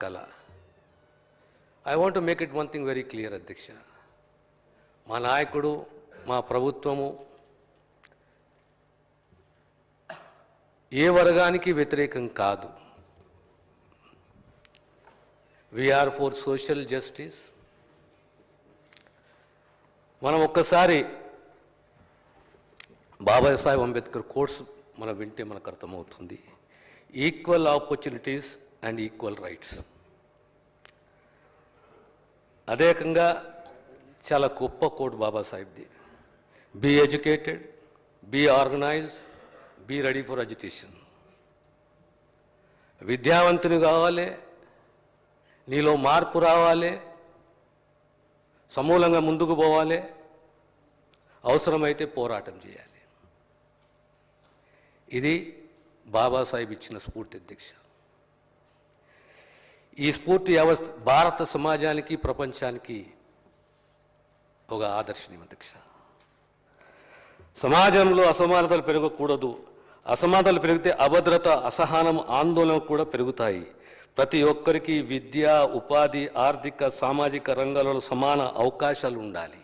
కళ. I want to make it one thing very clear అధ్యక్ష. మా నాయకుడు, మా ప్రభుత్వము ఏ వర్గానికి వ్యతిరేకం కాదు. We are for social justice. మనం ఒక్కసారి బాబాసాహెబ్ అంబేద్కర్ కోట్స్ మనం వింటే మనకు అర్థమవుతుంది. Equal opportunities and equal rights. అదేకంగా చాలా గొప్ప కోట్ బాబాసాహెబ్ది. Be educated, be organised, be ready for education. విద్యావంతుని కావాలి, నీలో మార్పు రావాలి, సమూలంగా ముందుకు పోవాలి, అవసరమైతే పోరాటం చేయాలి. ఇది బాబాసాహెబ్ ఇచ్చిన స్ఫూర్తి అధ్యక్ష. ఈ స్ఫూర్తి భారత సమాజానికి, ప్రపంచానికి ఒక ఆదర్శనీయం అధ్యక్ష. సమాజంలో అసమానతలు పెరగకూడదు. అసమానతలు పెరిగితే అభద్రత, అసహనం, ఆందోళన కూడా పెరుగుతాయి. ప్రతి ఒక్కరికి విద్య, ఉపాధి, ఆర్థిక, సామాజిక రంగాలలో సమాన అవకాశాలు ఉండాలి.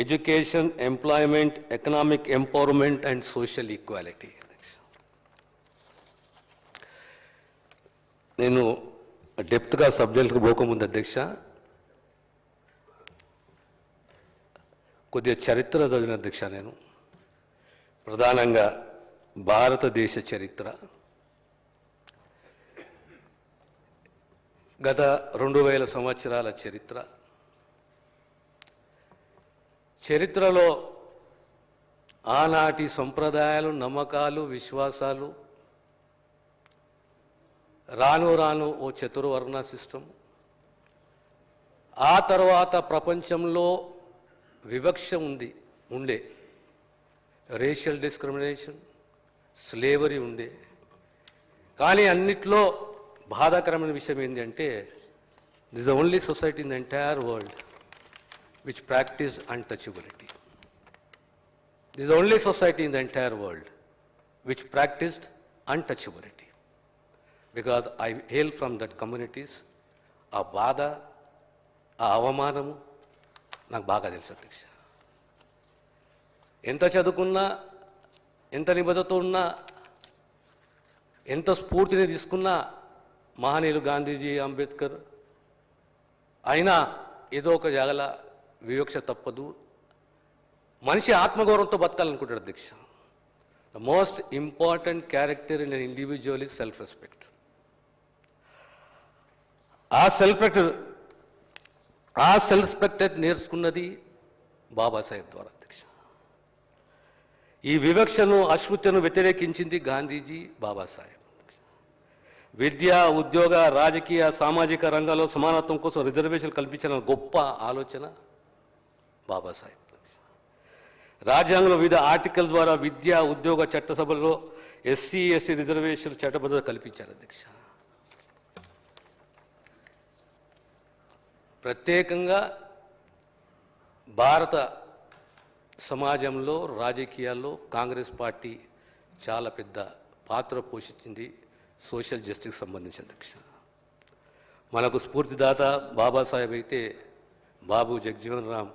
Education, employment, economic empowerment and social equality. నేను డెప్త్గా సబ్జెక్ట్కి పోకముందు అధ్యక్ష కొద్దిగా చరిత్ర చదివిన అధ్యక్ష. నేను ప్రధానంగా భారతదేశ చరిత్ర గత 2000 సంవత్సరాల చరిత్రలో ఆనాటి సంప్రదాయాలు, నమ్మకాలు, విశ్వాసాలు రాను రాను ఓ చతుర్వర్ణ సిస్టమ్. ఆ తర్వాత ప్రపంచంలో వివక్ష ఉండే రేషియల్ డిస్క్రిమినేషన్, స్లేవరీ ఉండే. కానీ అన్నిట్లో బాధాకరమైన విషయం ఏంటంటే this the only society in the entire world which practiced untouchability. This is the only society in the entire world which practiced untouchability. Because I hail from that communities, ఆ బాధ, ఆ అవమానము నాకు బాగా తెలుసు అధ్యక్ష. ఎంత చదువుకున్నా, ఎంత నిబద్ధత ఉన్నా, ఎంత స్ఫూర్తిని తీసుకున్నా మహనీయులు గాంధీజీ, అంబేద్కర్ అయినా ఏదో ఒక జాగల వివక్ష తప్పదు. మనిషి ఆత్మగౌరవంతో బతకాలనుకుంటాడు అధ్యక్ష. The most important character in an individual is self respect. ఆ సెల్ఫ్ రెస్పెక్ట్ నేర్చుకున్నది బాబాసాహెబ్ ద్వారా అధ్యక్ష. ఈ వివక్షను, అస్పృశ్యను వ్యతిరేకించింది గాంధీజీ, బాబాసాహెబ్. విద్య, ఉద్యోగ, రాజకీయ, సామాజిక రంగాల్లో సమానత్వం కోసం రిజర్వేషన్ కల్పించిన గొప్ప ఆలోచన బాబాసాహెబ్. రాజ్యాంగంలో వివిధ ఆర్టికల్ ద్వారా విద్య, ఉద్యోగ, చట్టసభలో ఎస్సీ, ఎస్టీ రిజర్వేషన్ చట్టబద్ధత కల్పించారు అధ్యక్ష. ప్రత్యేకంగా భారత సమాజంలో, రాజకీయాల్లో కాంగ్రెస్ పార్టీ చాలా పెద్ద పాత్ర పోషించింది సోషల్ జస్టిస్ సంబంధించి అధ్యక్ష. మనకు స్ఫూర్తిదాత బాబాసాహెబ్ అయితే బాబు జగజ్జీవన్ రామ్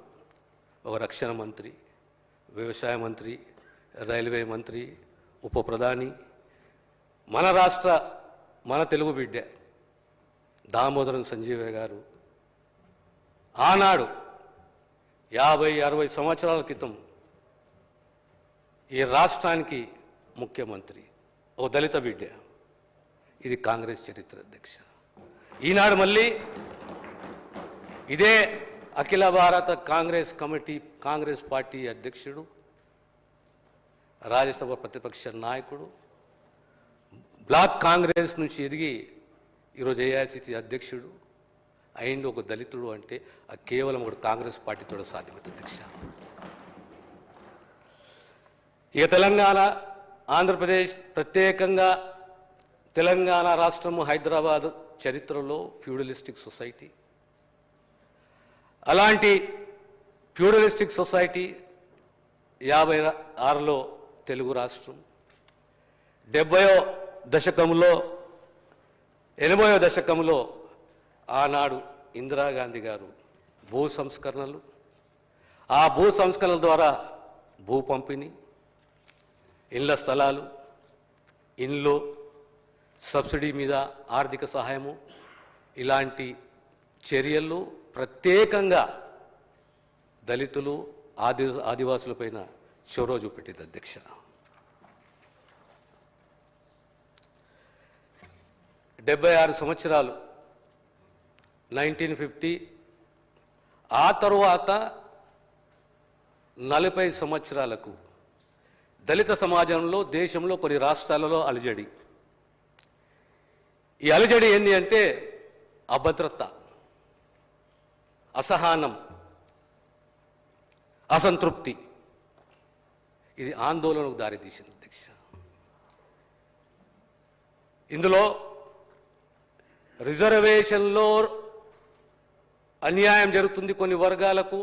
ఒక రక్షణ మంత్రి, వ్యవసాయ మంత్రి, రైల్వే మంత్రి, ఉప ప్రధాని. మన తెలుగు బిడ్డ దామోదరం సంజీవయ్య గారు ఆనాడు 50-60 సంవత్సరాల క్రితం ఈ రాష్ట్రానికి ముఖ్యమంత్రి, ఓ దళిత బిడ్డ. ఇది కాంగ్రెస్ చరిత్ర అధ్యక్ష. ఈనాడు మళ్ళీ ఇదే అఖిల భారత కాంగ్రెస్ కమిటీ, కాంగ్రెస్ పార్టీ అధ్యక్షుడు, రాజ్యసభ ప్రతిపక్ష నాయకుడు, బ్లాక్ కాంగ్రెస్ నుంచి ఎదిగి ఈరోజు ఏఐసిసి అధ్యక్షుడు అయిండు ఒక దళితుడు అంటే కేవలం ఒక కాంగ్రెస్ పార్టీతో సాధ్యమవుతుంది అధ్యక్ష. ఇక తెలంగాణ, ఆంధ్రప్రదేశ్, ప్రత్యేకంగా తెలంగాణ రాష్ట్రము, హైదరాబాద్ చరిత్రలో ఫ్యూడలిస్టిక్ సొసైటీ. అలాంటి ఫ్యూడలిస్టిక్ సొసైటీ 56లో తెలుగు రాష్ట్రం, 70వ దశకంలో 80వ దశకంలో ఆనాడు ఇందిరాగాంధీ గారు భూ సంస్కరణలు, ఆ భూ సంస్కరణల ద్వారా భూ పంపిణీ, ఇళ్ల స్థలాలు, ఇండ్లు, సబ్సిడీ మీద ఆర్థిక సహాయము, ఇలాంటి చర్యలు ప్రత్యేకంగా దళితులు, ఆదివాసులపైన చొరవ చూపెట్టింది అధ్యక్ష. 76 సంవత్సరాలు 1950, ఆ తరువాత 40 సంవత్సరాలకు దళిత సమాజంలో దేశంలో కొన్ని రాష్ట్రాలలో అలజడి. ఈ అలజడి ఏంటి అంటే అభద్రత, అసహనం, అసంతృప్తి. ఇది ఆందోళనకు దారితీసింది అధ్యక్ష. ఇందులో రిజర్వేషన్లో అన్యాయం జరుగుతుంది, కొన్ని వర్గాలకు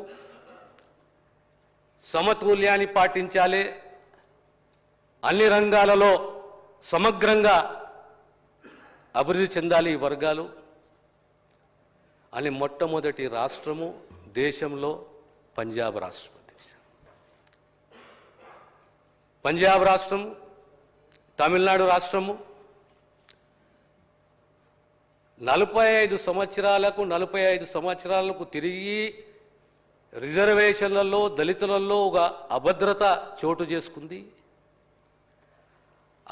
సమతుల్యాన్ని పాటించాలి, అన్ని రంగాలలో సమగ్రంగా అభివృద్ధి చెందాలి ఈ వర్గాలు అని మొట్టమొదటి రాష్ట్రము దేశంలో పంజాబ్ రాష్ట్రం. పంజాబ్ రాష్ట్రము, తమిళనాడు రాష్ట్రము 45 సంవత్సరాలకు తిరిగి రిజర్వేషన్లలో దళితులలో ఒక అభద్రత చోటు చేసుకుంది.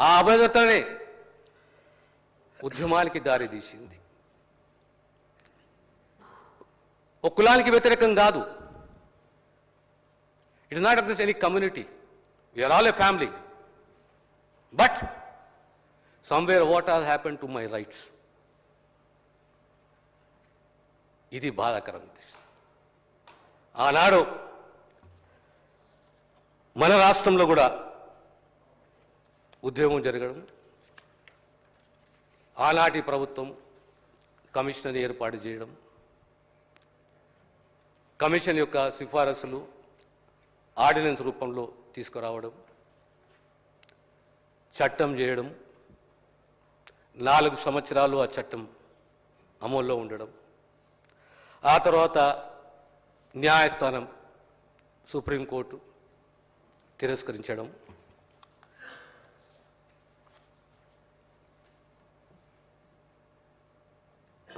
ఆ అభద్రతనే ఉద్యమానికి దారితీసింది. ఒక కులానికి వ్యతిరేకం కాదు. It is not against any community. We are all a family. But somewhere what has happened to my rights? ఇది బాధాకరం. ఆనాడు మన రాష్ట్రంలో కూడా ఉద్యమం జరగడం, ఆనాటి ప్రభుత్వం కమిషన్ ఏర్పాటు చేయడం, కమిషన్ యొక్క సిఫారసులు ఆర్డినెన్స్ రూపంలో తీసుకురావడం, చట్టం చేయడం, 4 సంవత్సరాలు ఆ చట్టం అమల్లో ఉండడం, ఆ తర్వాత న్యాయస్థానం సుప్రీంకోర్టు తిరస్కరించడం,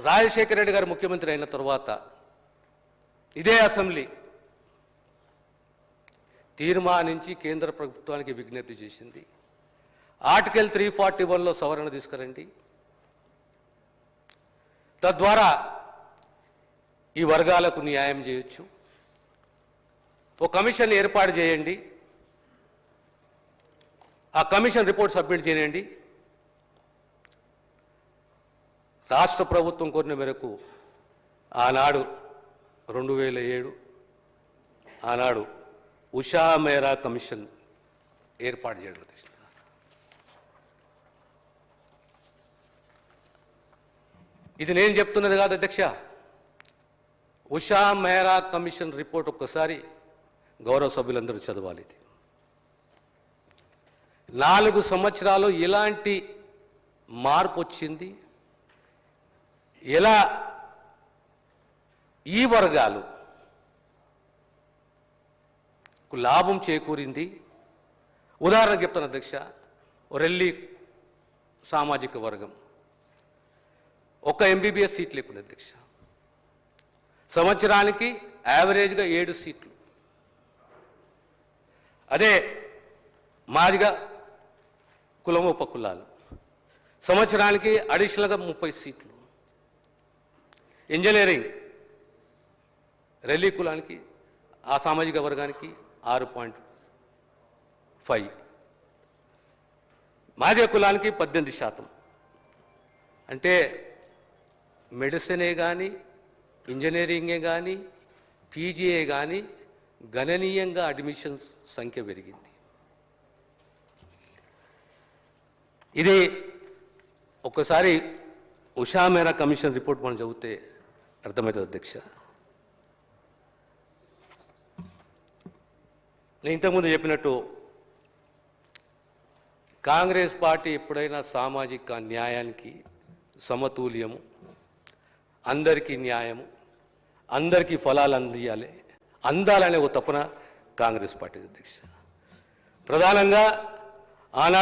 రాజశేఖర రెడ్డి గారు ముఖ్యమంత్రి అయిన తర్వాత ఇదే అసెంబ్లీ తీర్మానించి కేంద్ర ప్రభుత్వానికి విజ్ఞప్తి చేసింది, ఆర్టికల్ 341లో సవరణ తీసుకురండి, తద్వారా ఈ వర్గాలకు న్యాయం చేయొచ్చు, ఓ కమిషన్ ఏర్పాటు చేయండి, ఆ కమిషన్ రిపోర్ట్ సబ్మిట్ చేయండి. రాష్ట్ర ప్రభుత్వం కోరిన మేరకు ఆనాడు 2007 ఆనాడు ఉషా మేరా కమిషన్ ఏర్పాటు చేయడం. ఇది నేను చెప్తున్నది కాదు అధ్యక్ష. ఉషా మేరా కమిషన్ రిపోర్ట్ ఒక్కసారి గౌరవ సభ్యులందరూ చదవాలి. 4 సంవత్సరాలు ఎలాంటి మార్పు వచ్చింది, ఎలా ఈ వర్గాలు లాభం చేకూరింది. ఉదాహరణకు చెప్తాను అధ్యక్ష, రెల్లి సామాజిక వర్గం ఒక ఎంబీబీఎస్ సీట్ లేకుండా అధ్యక్ష, సంవత్సరానికి యావరేజ్గా 7 సీట్లు. అదే మాదిగా కులం ఉపకులాలు సంవత్సరానికి అడిషనల్గా 30 సీట్లు. ఇంజనీరింగ్ రెల్లి కులానికి, ఆ సామాజిక వర్గానికి 6.5, మాదిగ కులానికి 18%. అంటే మెడిసినే కానీ, ఇంజనీరింగే కానీ, పీజీఏ కానీ గణనీయంగా అడ్మిషన్ సంఖ్య పెరిగింది. ఇది ఒక్కసారి ఉషా మేరా కమిషన్ రిపోర్ట్ మనం చదివితే అర్థమవుతుంది అధ్యక్ష. నేను ఇంతకుముందు చెప్పినట్టు కాంగ్రెస్ పార్టీ ఎప్పుడైనా సామాజిక న్యాయానికి, సమతుల్యము, అందరికీ న్యాయము, అందరికీ ఫలాలు అందాలనే ఓ తపన కాంగ్రెస్ పార్టీ అధ్యక్ష. ప్రధానంగా ఆనాడు